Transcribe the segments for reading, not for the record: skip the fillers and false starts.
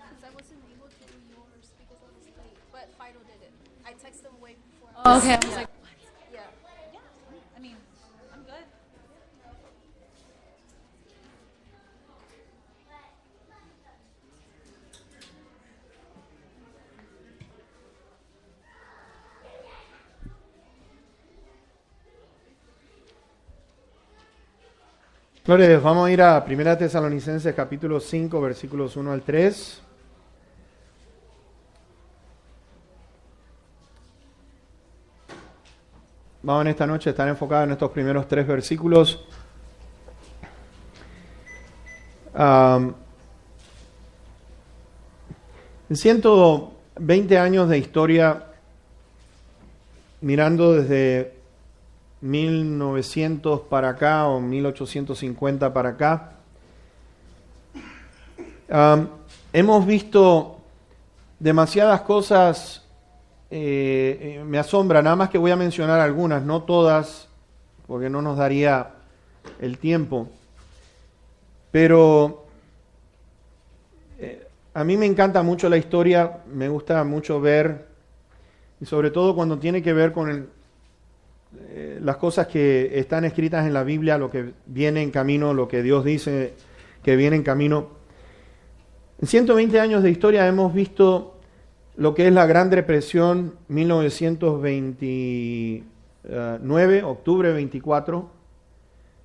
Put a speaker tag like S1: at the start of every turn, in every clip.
S1: Because I wasn't able to do yours because I was late. But Fido did it. I texted him way before.
S2: Oh, okay. I was like, what?
S1: Yeah.
S2: Yeah. I mean, I'm good.
S3: Gloria a Dios. Vamos a ir a 1 Tesalonicenses capítulo 5, versículos 1 al 3. Vamos en esta noche a estar enfocados en estos primeros 3 versículos. En 120 años de historia, mirando desde 1900 para acá o 1850 para acá, hemos visto demasiadas cosas. Me asombra, nada más que voy a mencionar algunas, no todas, porque no nos daría el tiempo. Pero a mí me encanta mucho la historia, me gusta mucho ver, y sobre todo cuando tiene que ver con las cosas que están escritas en la Biblia, lo que viene en camino, lo que Dios dice que viene en camino. En 120 años de historia hemos visto lo que es la Gran Depresión, 1929, octubre 24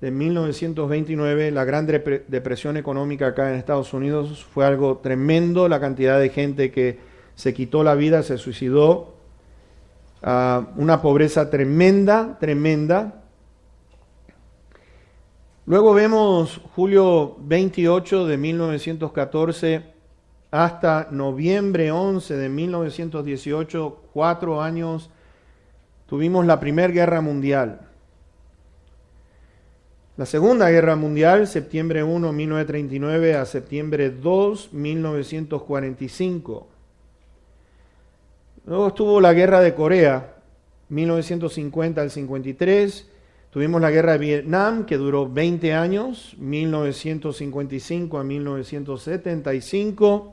S3: de 1929, la Gran Depresión económica acá en Estados Unidos. Fue algo tremendo, la cantidad de gente que se quitó la vida, se suicidó, una pobreza tremenda, tremenda. Luego vemos julio 28 de 1914 hasta noviembre 11 de 1918, 4 años, tuvimos la Primera Guerra Mundial. La Segunda Guerra Mundial, septiembre 1, 1939 a septiembre 2, 1945. Luego estuvo la Guerra de Corea, 1950 al 53. Tuvimos la Guerra de Vietnam, que duró 20 años, 1955 a 1975.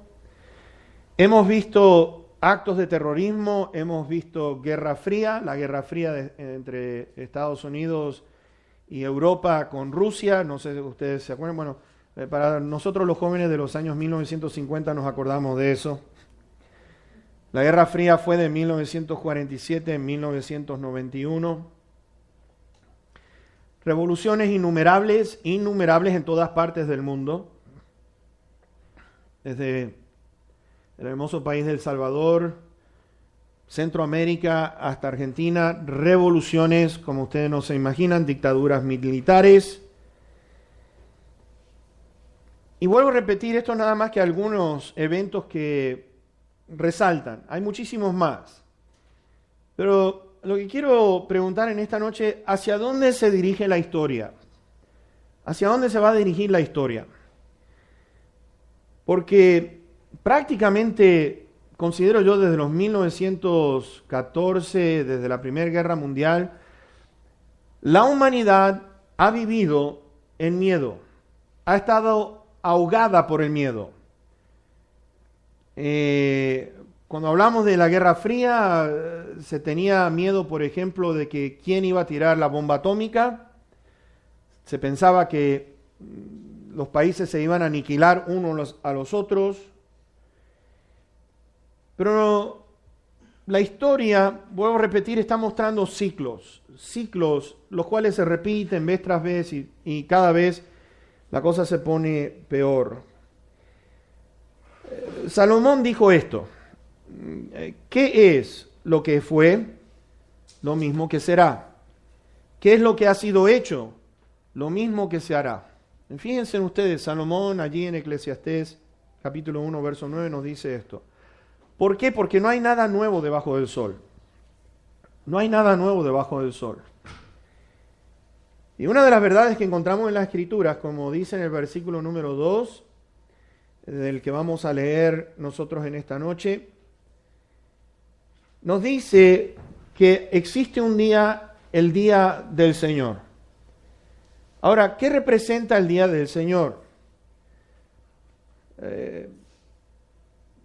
S3: Hemos visto actos de terrorismo, hemos visto Guerra Fría, la Guerra Fría entre Estados Unidos y Europa con Rusia. No sé si ustedes se acuerdan. Bueno, para nosotros los jóvenes de los años 1950 nos acordamos de eso. La Guerra Fría fue de 1947 a 1991. Revoluciones innumerables en todas partes del mundo. Desde el hermoso país de El Salvador, Centroamérica hasta Argentina, revoluciones, como ustedes no se imaginan, dictaduras militares. Y vuelvo a repetir, esto nada más que algunos eventos que resaltan. Hay muchísimos más. Pero lo que quiero preguntar en esta noche, ¿hacia dónde se dirige la historia? ¿Hacia dónde se va a dirigir la historia? Porque prácticamente, considero yo, desde los 1914, desde la Primera Guerra Mundial, la humanidad ha vivido en miedo, ha estado ahogada por el miedo. Cuando hablamos de la Guerra Fría, se tenía miedo, por ejemplo, de que quién iba a tirar la bomba atómica. Se pensaba que los países se iban a aniquilar unos a los otros. Pero la historia, vuelvo a repetir, está mostrando ciclos, los cuales se repiten vez tras vez y cada vez la cosa se pone peor. Salomón dijo esto: ¿qué es lo que fue? Lo mismo que será. ¿Qué es lo que ha sido hecho? Lo mismo que se hará. Fíjense ustedes, Salomón allí en Eclesiastés capítulo 1, verso 9 nos dice esto. ¿Por qué? Porque no hay nada nuevo debajo del sol. No hay nada nuevo debajo del sol. Y una de las verdades que encontramos en las Escrituras, como dice en el versículo número 2, del que vamos a leer nosotros en esta noche, nos dice que existe un día, el día del Señor. Ahora, ¿qué representa el día del Señor?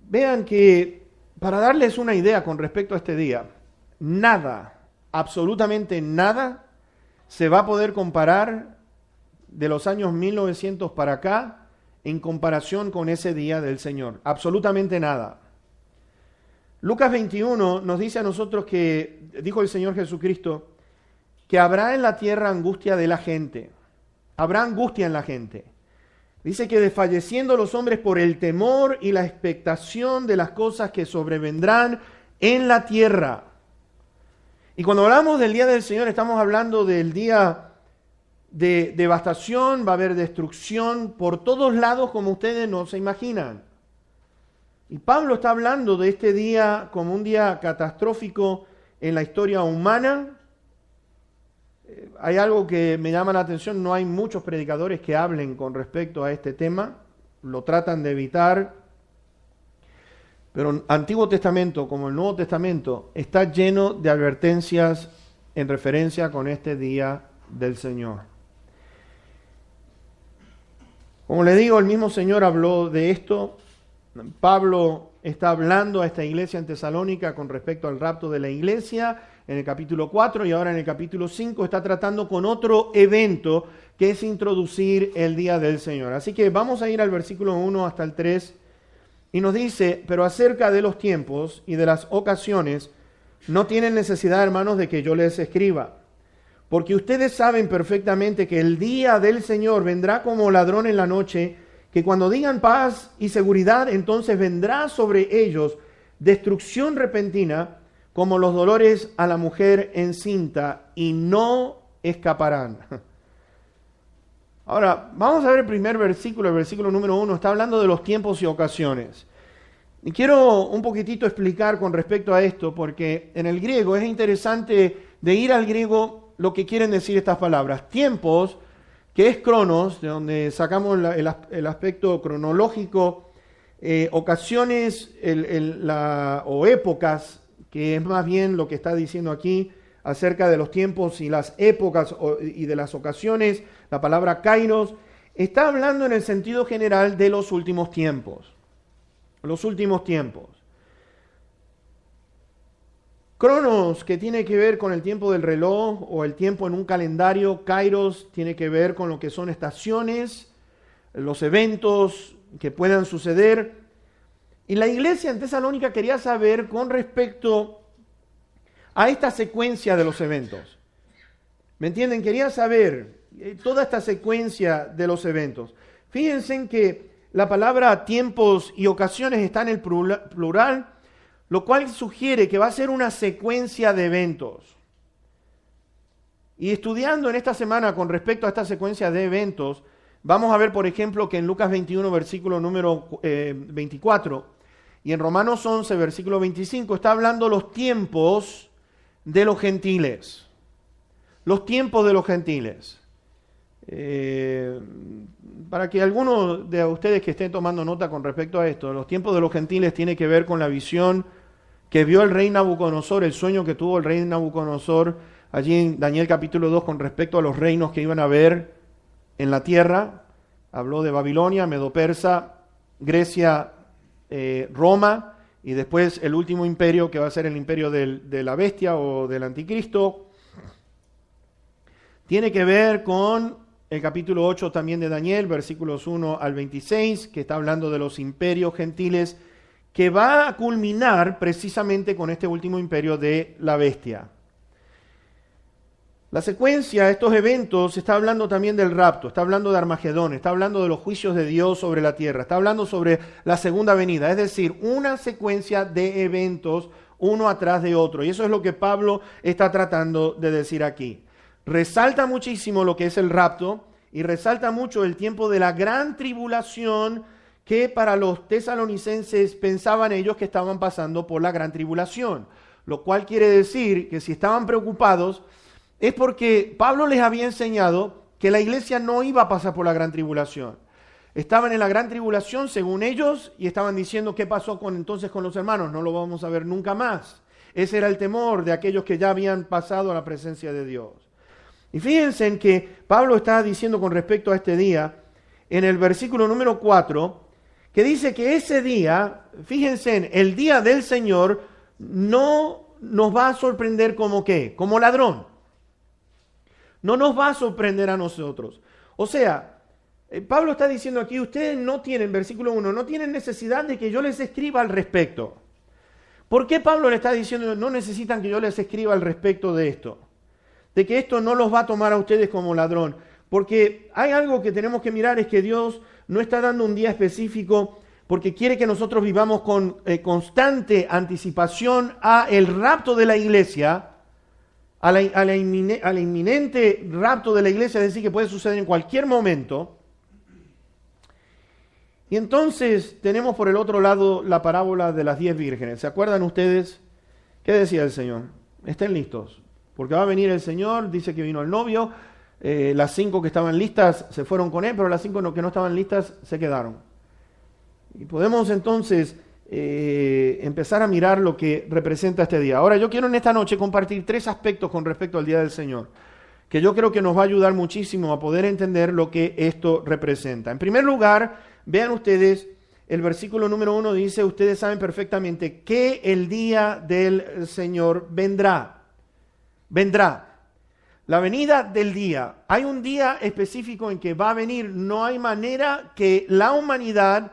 S3: vean que para darles una idea con respecto a este día, nada, absolutamente nada, se va a poder comparar de los años 1900 para acá en comparación con ese día del Señor. Absolutamente nada. Lucas 21 nos dice a nosotros que, dijo el Señor Jesucristo, que habrá en la tierra angustia de la gente. Habrá angustia en la gente. Dice que desfalleciendo los hombres por el temor y la expectación de las cosas que sobrevendrán en la tierra. Y cuando hablamos del día del Señor, estamos hablando del día de devastación, va a haber destrucción por todos lados como ustedes no se imaginan. Y Pablo está hablando de este día como un día catastrófico en la historia humana. Hay algo que me llama la atención, no hay muchos predicadores que hablen con respecto a este tema, lo tratan de evitar, pero el Antiguo Testamento como el Nuevo Testamento está lleno de advertencias en referencia con este día del Señor. Como le digo, el mismo Señor habló de esto. Pablo está hablando a esta iglesia en Tesalónica con respecto al rapto de la iglesia en el capítulo 4 y ahora en el capítulo 5 está tratando con otro evento que es introducir el día del Señor. Así que vamos a ir al versículo 1 hasta el 3 y nos dice, pero acerca de los tiempos y de las ocasiones no tienen necesidad, hermanos, de que yo les escriba, porque ustedes saben perfectamente que el día del Señor vendrá como ladrón en la noche, que cuando digan paz y seguridad, entonces vendrá sobre ellos destrucción repentina, como los dolores a la mujer encinta, y no escaparán. Ahora, vamos a ver el primer versículo, el versículo número 1, está hablando de los tiempos y ocasiones. Y quiero un poquitito explicar con respecto a esto, porque en el griego es interesante de ir al griego lo que quieren decir estas palabras. Tiempos, que es cronos, de donde sacamos el aspecto cronológico, ocasiones o épocas, que es más bien lo que está diciendo aquí acerca de los tiempos y las épocas y de las ocasiones. La palabra kairos está hablando en el sentido general de los últimos tiempos. Los últimos tiempos. Cronos, que tiene que ver con el tiempo del reloj o el tiempo en un calendario. Kairos tiene que ver con lo que son estaciones, los eventos que puedan suceder. Y la iglesia en Tesalónica quería saber con respecto a esta secuencia de los eventos. ¿Me entienden? Quería saber toda esta secuencia de los eventos. Fíjense en que la palabra tiempos y ocasiones está en el plural, lo cual sugiere que va a ser una secuencia de eventos. Y estudiando en esta semana con respecto a esta secuencia de eventos, vamos a ver, por ejemplo, que en Lucas 21, versículo número 24, y en Romanos 11, versículo 25, está hablando los tiempos de los gentiles. Los tiempos de los gentiles. Para que algunos de ustedes que estén tomando nota con respecto a esto, los tiempos de los gentiles tiene que ver con la visión que vio el rey Nabucodonosor, el sueño que tuvo el rey Nabucodonosor allí en Daniel capítulo 2 con respecto a los reinos que iban a haber en la tierra. Habló de Babilonia, Medo-Persa, Grecia, Roma y después el último imperio que va a ser el imperio de la bestia o del anticristo. Tiene que ver con el capítulo 8 también de Daniel, versículos 1 al 26, que está hablando de los imperios gentiles, que va a culminar precisamente con este último imperio de la bestia. La secuencia de estos eventos está hablando también del rapto, está hablando de Armagedón, está hablando de los juicios de Dios sobre la tierra, está hablando sobre la segunda venida, es decir, una secuencia de eventos uno atrás de otro. Y eso es lo que Pablo está tratando de decir aquí. Resalta muchísimo lo que es el rapto y resalta mucho el tiempo de la gran tribulación que para los tesalonicenses pensaban ellos que estaban pasando por la gran tribulación. Lo cual quiere decir que si estaban preocupados es porque Pablo les había enseñado que la iglesia no iba a pasar por la gran tribulación. Estaban en la gran tribulación según ellos y estaban diciendo qué pasó entonces con los hermanos, no lo vamos a ver nunca más. Ese era el temor de aquellos que ya habían pasado a la presencia de Dios. Y fíjense en que Pablo está diciendo con respecto a este día, en el versículo número 4, que dice que ese día, fíjense, el día del Señor no nos va a sorprender como ¿qué? Como ladrón. No nos va a sorprender a nosotros. O sea, Pablo está diciendo aquí, ustedes no tienen, versículo 1, no tienen necesidad de que yo les escriba al respecto. ¿Por qué Pablo le está diciendo, no necesitan que yo les escriba al respecto de esto? De que esto no los va a tomar a ustedes como ladrón. Porque hay algo que tenemos que mirar, es que Dios no está dando un día específico porque quiere que nosotros vivamos con constante anticipación a el rapto de la iglesia, al inminente rapto de la iglesia, es decir, que puede suceder en cualquier momento. Y entonces tenemos por el otro lado la parábola de las 10 vírgenes. ¿Se acuerdan ustedes? ¿Qué decía el Señor? Estén listos, porque va a venir el Señor, dice que vino el novio, las 5 que estaban listas se fueron con él, pero las 5 que no estaban listas se quedaron. Y podemos entonces empezar a mirar lo que representa este día. Ahora yo quiero en esta noche compartir 3 aspectos con respecto al día del Señor, que yo creo que nos va a ayudar muchísimo a poder entender lo que esto representa. En primer lugar, vean ustedes, el versículo número 1 dice, ustedes saben perfectamente que el día del Señor vendrá. Vendrá. La venida del día. Hay un día específico en que va a venir. No hay manera que la humanidad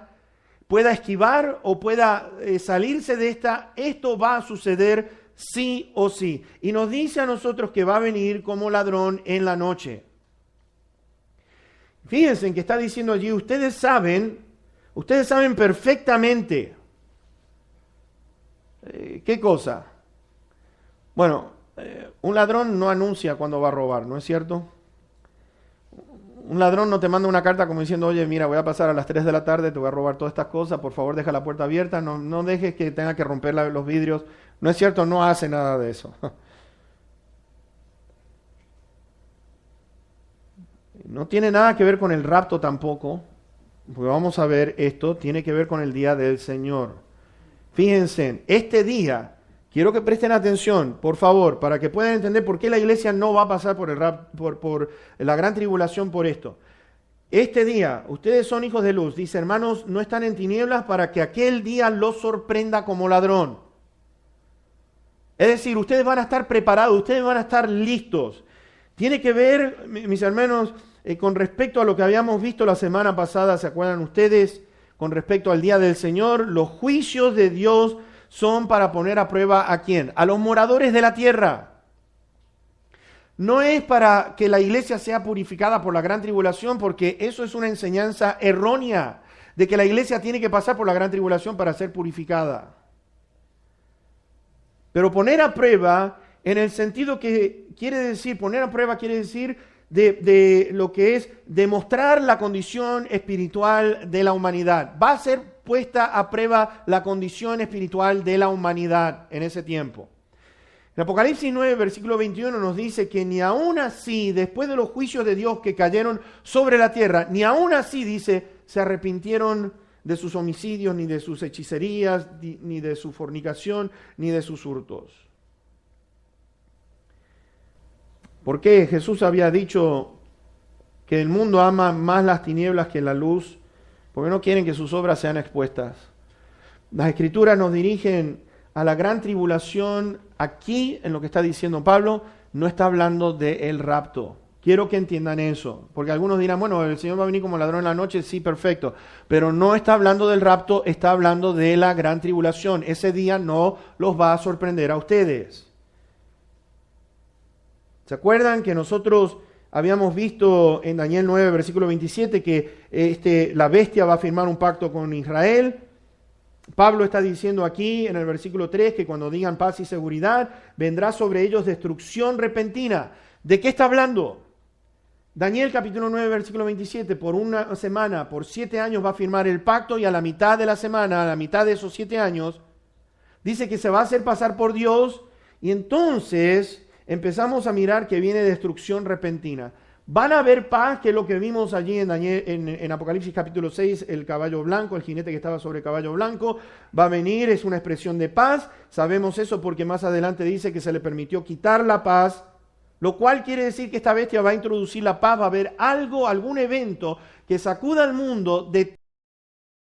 S3: pueda esquivar o pueda salirse de esta. Esto va a suceder sí o sí. Y nos dice a nosotros que va a venir como ladrón en la noche. Fíjense en que está diciendo allí, ustedes saben perfectamente. ¿Qué cosa? Bueno, un ladrón no anuncia cuando va a robar, ¿no es cierto? Un ladrón no te manda una carta como diciendo, oye, mira, voy a pasar a las 3 de la tarde, te voy a robar todas estas cosas, por favor deja la puerta abierta, no dejes que tenga que romper los vidrios. No es cierto, no hace nada de eso. No tiene nada que ver con el rapto tampoco, porque vamos a ver esto, tiene que ver con el día del Señor. Fíjense, este día, quiero que presten atención, por favor, para que puedan entender por qué la iglesia no va a pasar por la gran tribulación por esto. Este día, ustedes son hijos de luz, dice, hermanos, no están en tinieblas para que aquel día los sorprenda como ladrón. Es decir, ustedes van a estar preparados, ustedes van a estar listos. Tiene que ver, mis hermanos, con respecto a lo que habíamos visto la semana pasada, ¿se acuerdan ustedes? Con respecto al día del Señor, los juicios de Dios son para poner a prueba ¿a quién? A los moradores de la tierra. No es para que la iglesia sea purificada por la gran tribulación, porque eso es una enseñanza errónea, de que la iglesia tiene que pasar por la gran tribulación para ser purificada. Pero poner a prueba, en el sentido que quiere decir, poner a prueba quiere decir de lo que es demostrar la condición espiritual de la humanidad. Va a ser puesta a prueba la condición espiritual de la humanidad en ese tiempo. En Apocalipsis 9, versículo 21 nos dice que ni aún así, después de los juicios de Dios que cayeron sobre la tierra, ni aún así, dice, se arrepintieron de sus homicidios, ni de sus hechicerías, ni de su fornicación, ni de sus hurtos. ¿Por qué? Jesús había dicho que el mundo ama más las tinieblas que la luz, porque no quieren que sus obras sean expuestas. Las Escrituras nos dirigen a la gran tribulación. Aquí, en lo que está diciendo Pablo, no está hablando del rapto. Quiero que entiendan eso, porque algunos dirán, bueno, el Señor va a venir como ladrón en la noche, sí, perfecto. Pero no está hablando del rapto, está hablando de la gran tribulación. Ese día no los va a sorprender a ustedes. ¿Se acuerdan que nosotros habíamos visto en Daniel 9, versículo 27, que la bestia va a firmar un pacto con Israel? Pablo está diciendo aquí en el versículo 3 que cuando digan paz y seguridad, vendrá sobre ellos destrucción repentina. ¿De qué está hablando? Daniel capítulo 9, versículo 27, por una semana, por 7 años va a firmar el pacto, y a la mitad de la semana, a la mitad de esos 7 años, dice que se va a hacer pasar por Dios, y entonces empezamos a mirar que viene destrucción repentina. Van a haber paz, que es lo que vimos allí en Apocalipsis capítulo 6, el caballo blanco, el jinete que estaba sobre el caballo blanco, va a venir, es una expresión de paz. Sabemos eso porque más adelante dice que se le permitió quitar la paz, lo cual quiere decir que esta bestia va a introducir la paz, va a haber algún evento que sacuda al mundo de